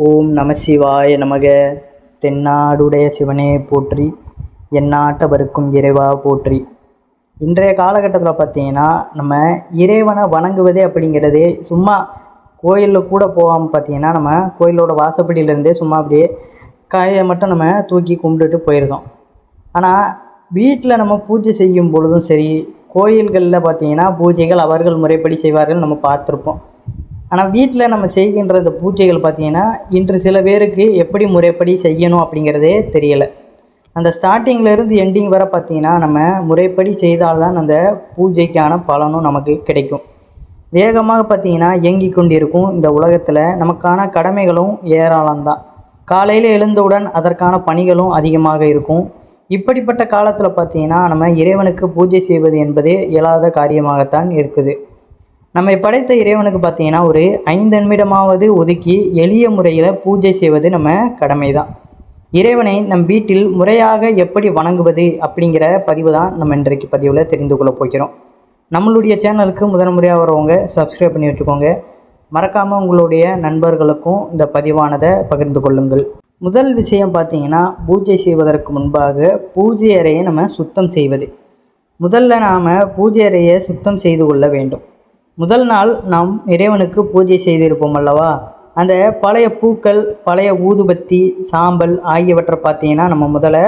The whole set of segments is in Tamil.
ஓம் நம சிவாய நமக. தென்னாடுடைய சிவனே போற்றி, எந்நாட்டவருக்கும் இறைவா போற்றி. இன்றைய காலகட்டத்தில் பார்த்தீங்கன்னா நம்ம இறைவனை வணங்குவதே அப்படிங்கிறதே சும்மா கோயிலில் கூட போகாமல் பார்த்தீங்கன்னா நம்ம கோயிலோட வாசப்படியிலேருந்தே சும்மா அப்படியே காயை மட்டும் நம்ம தூக்கி கும்பிட்டுட்டு போயிருந்தோம். ஆனால் வீட்டில் நம்ம பூஜை செய்யும் பொழுதும் சரி, கோயில்களில் பார்த்தீங்கன்னா பூஜைகள் அவர்கள் முறைப்படி செய்வார்கள், நம்ம பார்த்துருப்போம். ஆனால் வீட்டில் நம்ம செய்கின்ற இந்த பூஜைகள் பார்த்திங்கன்னா இன்று சில பேருக்கு எப்படி முறைப்படி செய்யணும் அப்படிங்கிறதே தெரியலை. அந்த ஸ்டார்டிங்கிலேருந்து எண்டிங் வரை பார்த்திங்கன்னா நம்ம முறைப்படி செய்தால்தான் அந்த பூஜைக்கான பலனும் நமக்கு கிடைக்கும். வேகமாக பார்த்திங்கன்னா இயங்கி கொண்டிருக்கும் இந்த உலகத்தில் நமக்கான கடமைகளும் ஏராளம்தான். காலையில் எழுந்தவுடன் அதற்கான பணிகளும் அதிகமாக இருக்கும். இப்படிப்பட்ட காலத்தில் பார்த்திங்கன்னா நம்ம இறைவனுக்கு பூஜை செய்வது என்பதே இயலாத காரியமாகத்தான் இருக்குது. நம்மை படைத்த இறைவனுக்கு பார்த்தீங்கன்னா ஒரு 5 நிமிடமாவது ஒதுக்கி எளிய முறையில் பூஜை செய்வது நம்ம கடமை தான். இறைவனை நம் வீட்டில் முறையாக எப்படி வணங்குவது அப்படிங்கிற பதிவு தான் நம்ம இன்றைக்கு பதிவில் தெரிந்து கொள்ள போகிறோம். நம்மளுடைய சேனலுக்கு முதன் முறையாக வரவங்க சப்ஸ்கிரைப் பண்ணி வச்சுக்கோங்க. மறக்காமல் உங்களுடைய நண்பர்களுக்கும் இந்த பதிவானதை பகிர்ந்து கொள்ளுங்கள். முதல் விஷயம் பார்த்தீங்கன்னா, பூஜை செய்வதற்கு முன்பாக பூஜை அறையை நம்ம சுத்தம் செய்வது. முதல்ல நாம் பூஜை அறையை சுத்தம் செய்து கொள்ள வேண்டும். முதல் நாள் நாம் இறைவனுக்கு பூஜை செய்திருப்போம் அல்லவா, அந்த பழைய பூக்கள், பழைய ஊதுபத்தி, சாம்பல் ஆகியவற்றை பார்த்தீங்கன்னா நம்ம முதல்ல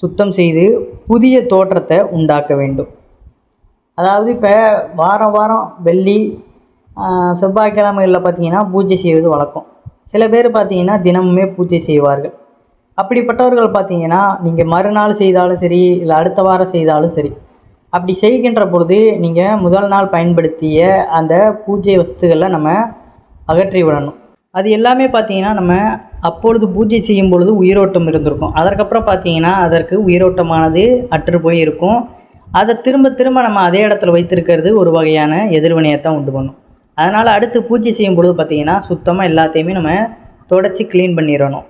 சுத்தம் செய்து புதிய தோற்றத்தை உண்டாக்க வேண்டும். அதாவது இப்போ வாரம் வாரம் வெள்ளி செவ்வாய்க்கிழமைகளில் பார்த்தீங்கன்னா பூஜை செய்வது வழக்கம். சில பேர் பார்த்தீங்கன்னா தினமுமே பூஜை செய்வார்கள். அப்படிப்பட்டவர்கள் பார்த்தீங்கன்னா நீங்கள் மறுநாள் செய்தாலும் சரி, இல்லை அடுத்த வாரம் செய்தாலும் சரி, அப்படி செய்கின்ற பொழுது நீங்கள் முதல் நாள் பயன்படுத்திய அந்த பூஜை வஸ்துகளை நம்ம அகற்றி விடணும். அது எல்லாமே பார்த்திங்கன்னா நம்ம அப்பொழுது பூஜை செய்யும் பொழுது உயிரோட்டம் இருந்திருக்கும். அதற்கப்புறம் பார்த்திங்கன்னா அதற்கு உயிரோட்டமானது அற்று போய் இருக்கும். அதை திரும்ப திரும்ப நம்ம அதே இடத்துல வைத்திருக்கிறது ஒரு வகையான எதிர்வினையைத்தான் உண்டு பண்ணும். அதனால் அடுத்து பூஜை செய்யும் பொழுது பார்த்திங்கன்னா சுத்தமாக எல்லாத்தையுமே நம்ம தொடச்சி க்ளீன் பண்ணிடணும்.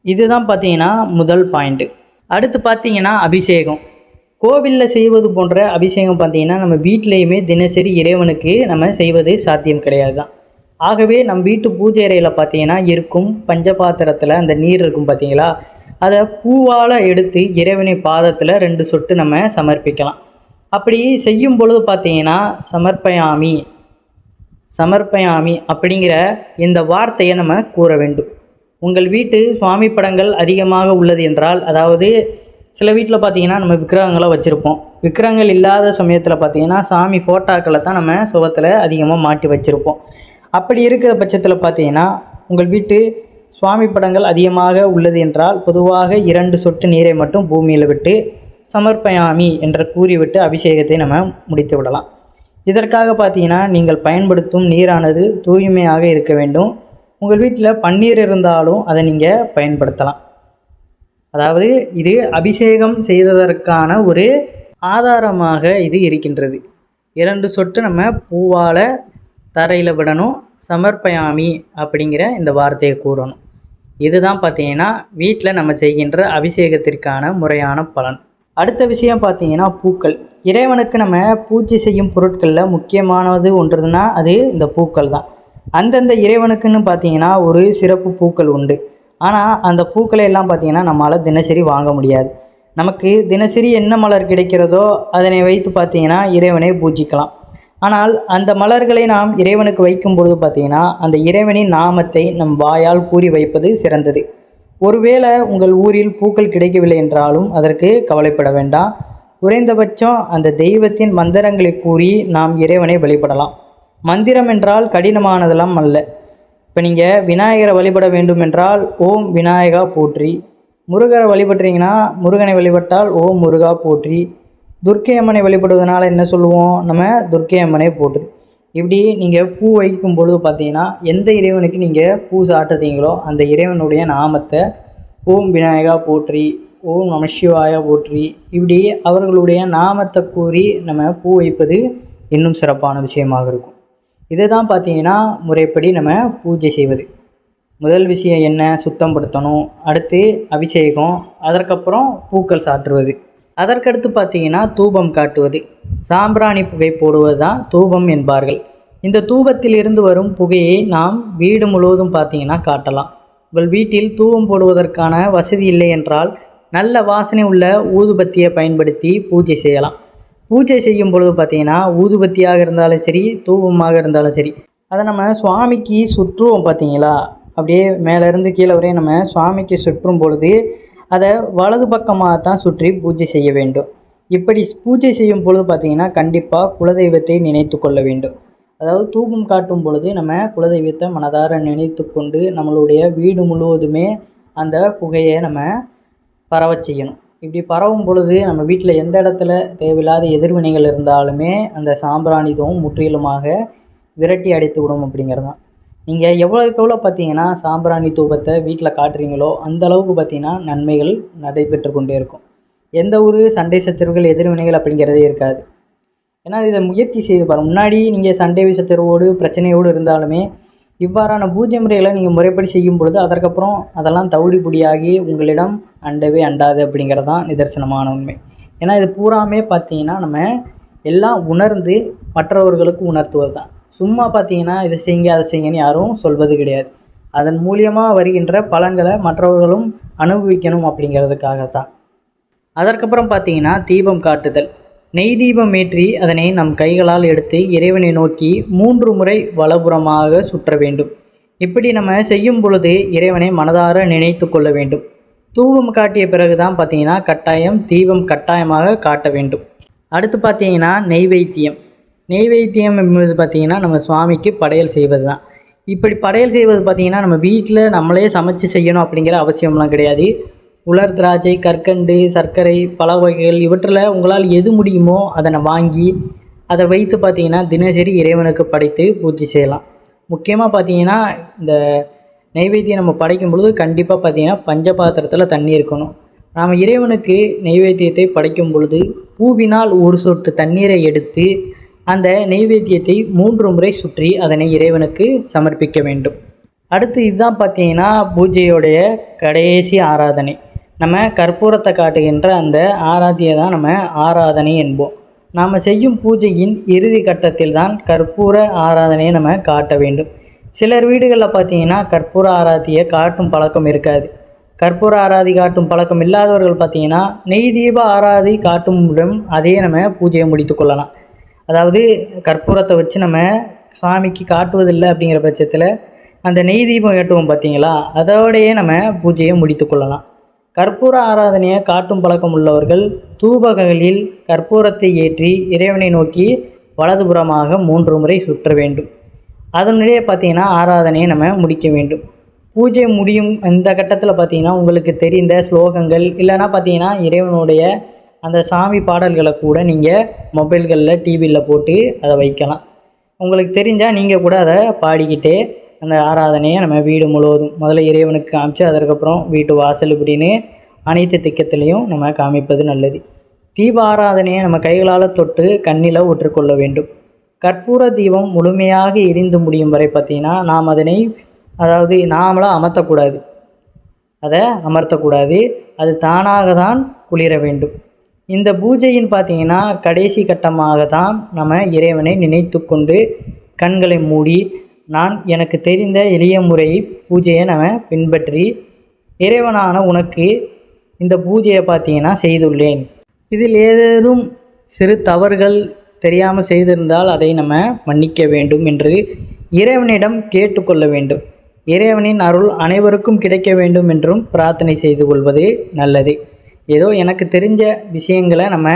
இதுதான் பார்த்திங்கன்னா முதல் பாயிண்ட்டு. அடுத்து பார்த்திங்கன்னா அபிஷேகம். கோவிலில் செய்வது போன்ற அபிஷேகம் பார்த்திங்கன்னா நம்ம வீட்டிலையுமே தினசரி இறைவனுக்கு நம்ம செய்வது சாத்தியம் கிடையாது தான். ஆகவே நம் வீட்டு பூஜை அறையில் பார்த்திங்கன்னா இருக்கும் பஞ்சபாத்திரத்தில் அந்த நீர் இருக்கும் பார்த்தீங்களா, அதை பூவால் எடுத்து இறைவனை பாதத்தில் 2 சொட்டு நம்ம சமர்ப்பிக்கலாம். அப்படி செய்யும் பொழுது பார்த்திங்கன்னா சமர்ப்பயாமி அப்படிங்கிற இந்த வார்த்தையை நம்ம கூற வேண்டும். உங்கள் வீட்டு சுவாமி படங்கள் அதிகமாக உள்ளது என்றால், அதாவது சில வீட்டில் பார்த்திங்கன்னா நம்ம விக்கிரகங்களை வச்சுருப்போம். விக்கிரகங்கள் இல்லாத சமயத்தில் பார்த்திங்கன்னா சாமி ஃபோட்டோக்களை தான் நம்ம சுவத்தில் அதிகமாக மாட்டி வச்சுருப்போம். அப்படி இருக்கிற பட்சத்தில் பார்த்திங்கன்னா உங்கள் வீட்டு சுவாமி படங்கள் அதிகமாக உள்ளது என்றால் பொதுவாக 2 சொட்டு நீரை மட்டும் பூமியில் விட்டு சமர்ப்பயாமி என்று கூறிவிட்டு அபிஷேகத்தை நம்ம முடித்து விடலாம். இதற்காக பார்த்திங்கன்னா நீங்கள் பயன்படுத்தும் நீரானது தூய்மையாக இருக்க வேண்டும். உங்கள் வீட்டில் பன்னீர் இருந்தாலும் அதை நீங்கள் பயன்படுத்தலாம். அதாவது இது அபிஷேகம் செய்ததற்கான ஒரு ஆதாரமாக இது இருக்கின்றது. 2 சொட்டு நம்ம பூவால் தரையில் விடணும். சமர்ப்பயாமி அப்படிங்கிற இந்த வார்த்தையை கூறணும். இதுதான் பார்த்திங்கன்னா வீட்டில் நம்ம செய்கின்ற அபிஷேகத்திற்கான முறையான பலன். அடுத்த விஷயம் பார்த்திங்கன்னா பூக்கள். இறைவனுக்கு நம்ம பூஜை செய்யும் பொருட்களில் முக்கியமானது ஒன்றுனா அது இந்த பூக்கள் தான். அந்தந்த இறைவனுக்குன்னு பார்த்திங்கன்னா ஒரு சிறப்பு பூக்கள் உண்டு. ஆனால் அந்த பூக்களை எல்லாம் பார்த்திங்கன்னா நம்மளால் தினசரி வாங்க முடியாது. நமக்கு தினசரி என்ன மலர் கிடைக்கிறதோ அதனை வைத்து பார்த்திங்கன்னா இறைவனை பூஜிக்கலாம். ஆனால் அந்த மலர்களை நாம் இறைவனுக்கு வைக்கும் பொழுது பார்த்திங்கன்னா அந்த இறைவனின் நாமத்தை நம் வாயால் கூறி வைப்பது சிறந்தது. ஒருவேளை உங்கள் ஊரில் பூக்கள் கிடைக்கவில்லை என்றாலும் அதற்கு கவலைப்பட வேண்டாம். குறைந்தபட்சம் அந்த தெய்வத்தின் மந்திரங்களை கூறி நாம் இறைவனை வழிபடலாம். மந்திரம் என்றால் கடினமானதெல்லாம் அல்ல. இப்போ நீங்கள் விநாயகரை வழிபட வேண்டும் என்றால் ஓம் விநாயகா போற்றி. முருகரை வழிபடுறீங்கன்னா முருகனை வழிபட்டால் ஓம் முருகா போற்றி. துர்க்கை அம்மனை வழிபடுவதனால என்ன சொல்லுவோம், நம்ம துர்க்கை அம்மனை போற்றி. இப்படி நீங்கள் பூ வைக்கும் பொழுது பார்த்தீங்கன்னா எந்த இறைவனுக்கு நீங்கள் பூ சாட்டுறீங்களோ அந்த இறைவனுடைய நாமத்தை ஓம் விநாயகா போற்றி, ஓம் நம சிவாயா போற்றி, இப்படி அவர்களுடைய நாமத்தை கூறி நம்ம பூ வைப்பது இன்னும் சிறப்பான விஷயமாக இருக்கும். இதுதான் பார்த்திங்கன்னா முறைப்படி நம்ம பூஜை செய்வது. முதல் விஷயம் என்ன, சுத்தப்படுத்தணும். அடுத்து அபிஷேகம், அதற்கப்புறம் பூக்கள் சாற்றுவது. அதற்கடுத்து பார்த்திங்கன்னா தூபம் காட்டுவது. சாம்பிராணி புகை போடுவது தான் தூபம் என்பார்கள். இந்த தூபத்தில் இருந்து வரும் புகையை நாம் வீடு முழுவதும் பார்த்திங்கன்னா காட்டலாம். உங்கள் வீட்டில் தூபம் போடுவதற்கான வசதி இல்லை என்றால் நல்ல வாசனை உள்ள ஊதுபத்தியை பயன்படுத்தி பூஜை செய்யலாம். பூஜை செய்யும் பொழுது பார்த்திங்கன்னா ஊதுபத்தியாக இருந்தாலும் சரி, தூபமாக இருந்தாலும் சரி, அதை நம்ம சுவாமிக்கு சுற்றுவோம் பார்த்தீங்களா, அப்படியே மேலேருந்து கீழே வரையும் நம்ம சுவாமிக்கு சுற்றும் பொழுது அதை வலது பக்கமாக தான் சுற்றி பூஜை செய்ய வேண்டும். இப்படி பூஜை செய்யும் பொழுது பார்த்திங்கன்னா கண்டிப்பாக குலதெய்வத்தை நினைத்து கொள்ள வேண்டும். அதாவது தூபம் காட்டும் பொழுது நம்ம குலதெய்வத்தை மனதார நினைத்து கொண்டு நம்மளுடைய வீடு முழுவதுமே அந்த புகையை நம்ம பரவ செய்யணும். இப்படி பரவும் பொழுது நம்ம வீட்டில் எந்த இடத்துல தேவையில்லாத எதிர்வினைகள் இருந்தாலுமே அந்த சாம்பிராணி தூபம் முற்றிலுமாக விரட்டி அடைத்து விடும் அப்படிங்கிறது தான். நீங்கள் எவ்வளோக்கு எவ்வளோ பார்த்தீங்கன்னா சாம்பிராணி தூபத்தை வீட்டில் காட்டுறீங்களோ அந்த அளவுக்கு பார்த்தீங்கன்னா நன்மைகள் நடைபெற்று கொண்டே இருக்கும். எந்த ஒரு சண்டை சச்சரவுகள் எதிர்வினைகள் அப்படிங்கிறதே இருக்காது. ஏன்னா இதை முயற்சி செய்து பாருங்கள். முன்னாடி நீங்கள் சண்டை சச்சரவோடு பிரச்சனையோடு இருந்தாலுமே இவ்வாறான பூஜை முறைகளை நீங்கள் முறைப்படி செய்யும் பொழுது அதற்கப்புறம் அதெல்லாம் தவிடு பொடியாகி உங்களிடம் அண்டவே அண்டாது அப்படிங்கிறது தான் நிதர்சனமான உண்மை. ஏன்னா இது பூராமே பார்த்தீங்கன்னா நம்ம எல்லாம் உணர்ந்து மற்றவர்களுக்கு உணர்த்துவது தான். சும்மா பார்த்தீங்கன்னா இதை செய்யுங்க அதை செய்யுங்கன்னு யாரும் சொல்வது கிடையாது. அதன் மூலியமாக வருகின்ற பலன்களை மற்றவர்களும் அனுபவிக்கணும் அப்படிங்கிறதுக்காகத்தான். அதற்கப்புறம் பார்த்தீங்கன்னா தீபம் காட்டுதல். நெய் தீபம் ஏற்றி அதனை நம் கைகளால் எடுத்து இறைவனை நோக்கி 3 முறை வலப்புறமாக சுற்ற வேண்டும். இப்படி நம்ம செய்யும் பொழுது இறைவனை மனதார நினைத்து கொள்ள வேண்டும். தூபம் காட்டிய பிறகு தான் பார்த்தீங்கன்னா கட்டாயம் தீபம் கட்டாயமாக காட்ட வேண்டும். அடுத்து பார்த்தீங்கன்னா நெய்வேத்தியம். நெய்வேத்தியம் என்பது பார்த்திங்கன்னா நம்ம சுவாமிக்கு படையல் செய்வது தான். இப்படி படையல் செய்வது பார்த்திங்கன்னா நம்ம வீட்டில் நம்மளே சமைச்சு செய்யணும் அப்படிங்கிற அவசியம்லாம் கிடையாது. உலர் திராட்சை, கற்கண்டு, சர்க்கரை, பல வகைகள் இவற்றில் உங்களால் எது முடியுமோ அதனை வாங்கி அதை வைத்து பார்த்திங்கன்னா தினசரி இறைவனுக்கு படைத்து பூஜை செய்யலாம். முக்கியமாக பார்த்திங்கன்னா இந்த நெய்வேத்தியம் நம்ம படைக்கும் பொழுது கண்டிப்பாக பார்த்திங்கன்னா பஞ்சபாத்திரத்தில் தண்ணி இருக்கணும். நாம் இறைவனுக்கு நெய்வேத்தியத்தை படைக்கும் பொழுது பூவினால் ஒரு சொட்டு தண்ணீரை எடுத்து அந்த நெய்வேத்தியத்தை 3 முறை சுற்றி அதனை இறைவனுக்கு சமர்ப்பிக்க வேண்டும். அடுத்து இதுதான் பார்த்தீங்கன்னா பூஜையோடைய கடைசி ஆராதனை. நம்ம கற்பூரத்தை காட்டுகின்ற அந்த ஆராத்தியை தான் நம்ம ஆராதனை என்போம். நாம் செய்யும் பூஜையின் இறுதி கட்டத்தில் தான் கற்பூர ஆராதனையை நம்ம காட்ட வேண்டும். சிலர் வீடுகளில் பார்த்தீங்கன்னா கற்பூர ஆராத்தியை காட்டும் பழக்கம் இருக்காது. கற்பூர ஆராதி காட்டும் பழக்கம் இல்லாதவர்கள் பார்த்தீங்கன்னா நெய் தீப ஆராதி காட்டும் அதே நம்ம பூஜையை முடித்து கொள்ளலாம். அதாவது கற்பூரத்தை வச்சு நம்ம சுவாமிக்கு காட்டுவதில்லை அப்படிங்கிற பட்சத்தில் அந்த நெய் தீபம் ஏற்றுவோம் பார்த்தீங்களா, அதோடையே நம்ம பூஜையை முடித்து கொள்ளலாம். கற்பூர ஆராதனையை காட்டும் பழக்கம் உள்ளவர்கள் தூபகளில் கற்பூரத்தை ஏற்றி இறைவனை நோக்கி வலதுபுறமாக 3 முறை சுற்ற வேண்டும். அதனுடைய பார்த்திங்கன்னா ஆராதனையை நம்ம முடிக்க வேண்டும். பூஜை முடியும் இந்த கட்டத்தில் பார்த்திங்கன்னா உங்களுக்கு தெரிந்த ஸ்லோகங்கள் இல்லைன்னா பார்த்திங்கன்னா இறைவனுடைய அந்த சாமி பாடல்களை கூட நீங்கள் மொபைல்களில் டிவியில் போட்டு அதை வைக்கலாம். உங்களுக்கு தெரிஞ்சால் நீங்கள் கூட அதை பாடிக்கிட்டே அந்த ஆராதனையை நம்ம வீடு முழுவதும் முதல்ல இறைவனுக்கு காமிச்சு அதற்கப்புறம் வீட்டு வாசல் இப்படின்னு அனைத்து திக்கத்திலையும் நம்ம காமிப்பது நல்லது. தீப ஆராதனையை நம்ம கைகளால் தொட்டு கண்ணில் ஒற்றுக்கொள்ள வேண்டும். கற்பூர தீபம் முழுமையாக எரிந்து முடியும் வரை பார்த்திங்கன்னா நாம் அதனை நாமளாக அமர்த்தக்கூடாது, அதை அமர்த்தக்கூடாது. அது தானாக தான் குளிர வேண்டும். இந்த பூஜையின் பார்த்திங்கன்னா கடைசி கட்டமாக தான் நம்ம இறைவனை நினைத்து கொண்டு கண்களை மூடி நான் எனக்கு தெரிந்த எளிய முறை பூஜையை நம்ம பின்பற்றி இறைவனான உனக்கு இந்த பூஜையை பார்த்திங்கன்னா செய்துள்ளேன். இதில் ஏதேனும் சிறு தவறுகள் தெரியாமல் செய்திருந்தால் அதை நம்ம மன்னிக்க வேண்டும் என்று இறைவனிடம் கேட்டுக்கொள்ள வேண்டும். இறைவனின் அருள் அனைவருக்கும் கிடைக்க வேண்டும் என்றும் பிரார்த்தனை செய்து கொள்வது நல்லது. ஏதோ எனக்கு தெரிஞ்ச விஷயங்களை நம்ம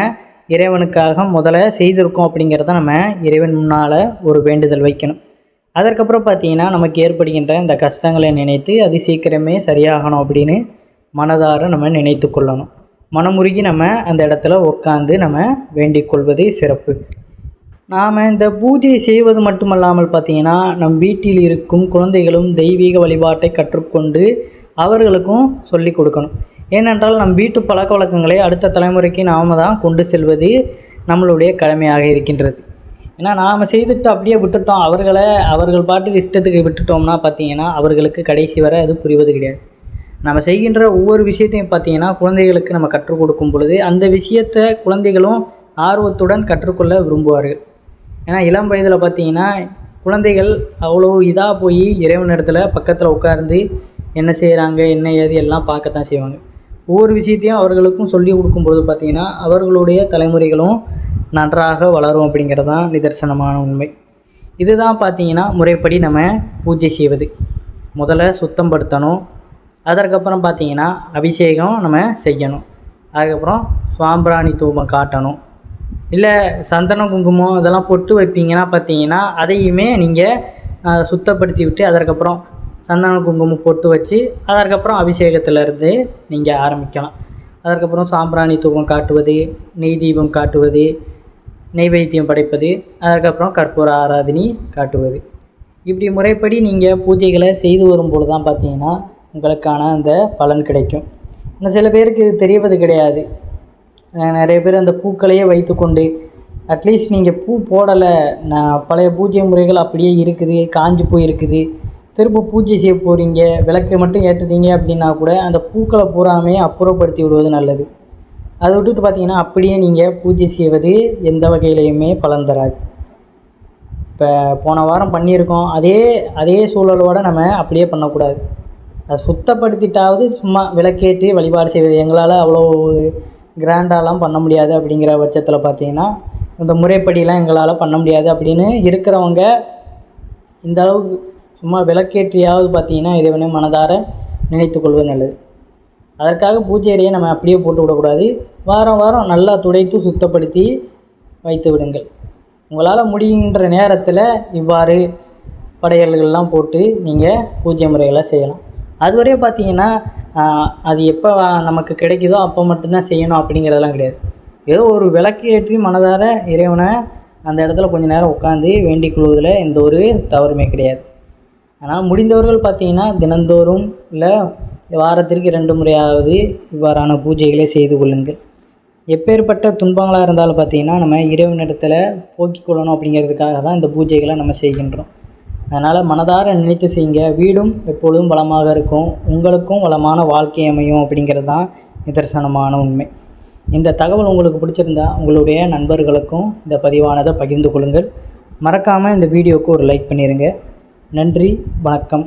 இறைவனுக்காக முதல்ல செய்திருக்கோம் அப்படிங்கிறத நம்ம இறைவன் முன்னால் ஒரு வேண்டுதல் வைக்கணும். அதற்கப்புறம் பார்த்திங்கன்னா நமக்கு ஏற்படுகின்ற இந்த கஷ்டங்களை நினைத்து அது சீக்கிரமே சரியாகணும் அப்படின்னு மனதார நம்ம நினைத்து கொள்ளணும். மனமுருகி நம்ம அந்த இடத்துல உட்காந்து நம்ம வேண்டிக் கொள்வது சிறப்பு. நாம் இந்த பூஜை செய்வது மட்டுமல்லாமல் பார்த்திங்கன்னா நம் வீட்டில் இருக்கும் குழந்தைகளும் தெய்வீக வழிபாட்டை கற்றுக்கொண்டு அவர்களுக்கும் சொல்லி கொடுக்கணும். ஏனென்றால் நம் வீட்டு பழக்க வழக்கங்களை அடுத்த தலைமுறைக்கு நாம் தான் கொண்டு செல்வது நம்மளுடைய கடமையாக இருக்கின்றது. ஏன்னா நாம் செய்துட்டு அப்படியே விட்டுட்டோம், அவர்கள் பாட்டுக்கு இஷ்டத்துக்கு விட்டுட்டோம்னா பார்த்திங்கன்னா அவர்களுக்கு கடைசி வரை அது புரிவது கிடையாது. நம்ம செய்கின்ற ஒவ்வொரு விஷயத்தையும் பார்த்திங்கன்னா குழந்தைகளுக்கு நம்ம கற்றுக் கொடுக்கும் பொழுது அந்த விஷயத்தை குழந்தைகளும் ஆர்வத்துடன் கற்றுக்கொள்ள விரும்புவார்கள். ஏன்னா இளம் வயதில் பார்த்திங்கன்னா குழந்தைகள் அவ்வளோ இதாக போய் இறைவனிடத்தில் பக்கத்தில் உட்கார்ந்து என்ன செய்கிறாங்க என்ன ஏது எல்லாம் பார்க்கத்தான் செய்வாங்க. ஒவ்வொரு விஷயத்தையும் அவர்களுக்கும் சொல்லி கொடுக்கும்பொழுது பார்த்திங்கன்னா அவர்களுடைய தலைமுறைகளும் நன்றாக வளரும் அப்படிங்கிறது தான் நிதர்சனமான உண்மை. இதுதான் பார்த்திங்கன்னா முறைப்படி நம்ம பூஜை செய்வது. முதல்ல சுத்தம் படுத்தணும், அதற்கப்புறம் பார்த்திங்கன்னா அபிஷேகம் நம்ம செய்யணும், அதுக்கப்புறம் சாம்பிராணி தூபம் காட்டணும். இல்லை சந்தனம் குங்குமம் இதெல்லாம் பொட்டு வைப்பீங்கன்னா பார்த்திங்கன்னா அதையுமே நீங்கள் சுத்தப்படுத்தி விட்டு அதற்கப்புறம் சந்தனம் குங்குமம் பொட்டு வச்சு அதற்கப்புறம் அபிஷேகத்திலேருந்து நீங்கள் ஆரம்பிக்கலாம். அதற்கப்புறம் சாம்பிராணி தூபம் காட்டுவது, நெய் தீபம் காட்டுவது, நெய்வேத்தியம் படைப்பது, அதற்கப்புறம் கற்பூர ஆராதனை காட்டுவது. இப்படி முறைப்படி நீங்கள் பூஜைகளை செய்து வரும்போது தான் பார்த்திங்கன்னா உங்களுக்கான அந்த பலன் கிடைக்கும். இன்னும் சில பேருக்கு இது தெரிவது கிடையாது. நிறைய பேர் அந்த பூக்களையே வைத்துக்கொண்டு அட்லீஸ்ட் நீங்கள் பூ போடலை, நான் பழைய பூஜை முறைகள் அப்படியே இருக்குது, காஞ்சி போய் இருக்குது, திரும்ப பூஜை செய்ய போகிறீங்க, விளக்கு மட்டும் ஏற்றுதீங்க அப்படின்னா கூட அந்த பூக்களை பூராமே அப்புறப்படுத்தி விடுவது நல்லது. அதை விட்டுட்டு பார்த்திங்கன்னா அப்படியே நீங்கள் பூஜை செய்வது எந்த வகையிலையுமே பலன் தராது. இப்போ போன வாரம் பண்ணியிருக்கோம், அதே சூழலோடு நம்ம அப்படியே பண்ணக்கூடாது. அதை சுத்தப்படுத்திட்டாவது சும்மா விளக்கேற்றி வழிபாடு செய்வது. எங்களால் அவ்வளோ கிராண்டாலாம் பண்ண முடியாது அப்படிங்கிற பட்சத்தில் பார்த்திங்கன்னா இந்த முறைப்படிலாம் எங்களால் பண்ண முடியாது அப்படின்னு இருக்கிறவங்க இந்த அளவுக்கு சும்மா விளக்கேற்றியாவது பார்த்திங்கன்னா இறைவனை மனதார நினைத்து கொள்வது நல்லது. அதற்காக பூஜை அறையை நம்ம அப்படியே போட்டு விடக்கூடாது. வாரம் வாரம் நல்லா துடைத்து சுத்தப்படுத்தி வைத்து விடுங்கள். உங்களால் முடிகின்ற நேரத்தில் இவ்வாறு படையல்கள்லாம் போட்டு நீங்கள் பூஜை முறைகளை செய்யலாம். அதுவரையும் பார்த்திங்கன்னா அது எப்போ நமக்கு கிடைக்குதோ அப்போ மட்டும்தான் செய்யணும் அப்படிங்கிறதெல்லாம் கிடையாது. ஏதோ ஒரு விளக்கு ஏற்றி மனதார இறைவனை அந்த இடத்துல கொஞ்சம் நேரம் உட்காந்து வேண்டிக் கொள்வதில் எந்த ஒரு தவறுமே கிடையாது. ஆனால் முடிந்தவர்கள் பார்த்திங்கன்னா தினந்தோறும் இல்லை வாரத்திற்கு 2 முறையாவது இவ்வாறான பூஜைகளை செய்து கொள்ளுங்கள். எப்பேற்பட்ட துன்பங்களாக இருந்தாலும் பார்த்திங்கன்னா நம்ம இறைவனிடத்தில் போக்கிக் கொள்ளணும் அப்படிங்கிறதுக்காக தான் இந்த பூஜைகளை நம்ம செய்கின்றோம். அதனால் மனதார நினைத்து செய்யுங்க. வீடும் எப்பொழுதும் வளமாக இருக்கும், உங்களுக்கும் வளமான வாழ்க்கை அமையும் அப்படிங்கிறது தான் நிதர்சனமான உண்மை. இந்த தகவல் உங்களுக்கு பிடிச்சிருந்தா உங்களுடைய நண்பர்களுக்கும் இந்த பதிவானதை பகிர்ந்து கொள்ளுங்கள். மறக்காமல் இந்த வீடியோவுக்கு ஒரு லைக் பண்ணிடுங்க. நன்றி, வணக்கம்.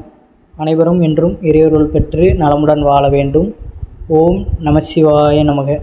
அனைவரும் என்றும் இறையருள் பெற்று நலமுடன் வாழ வேண்டும். ஓம் நம சிவாய நமக.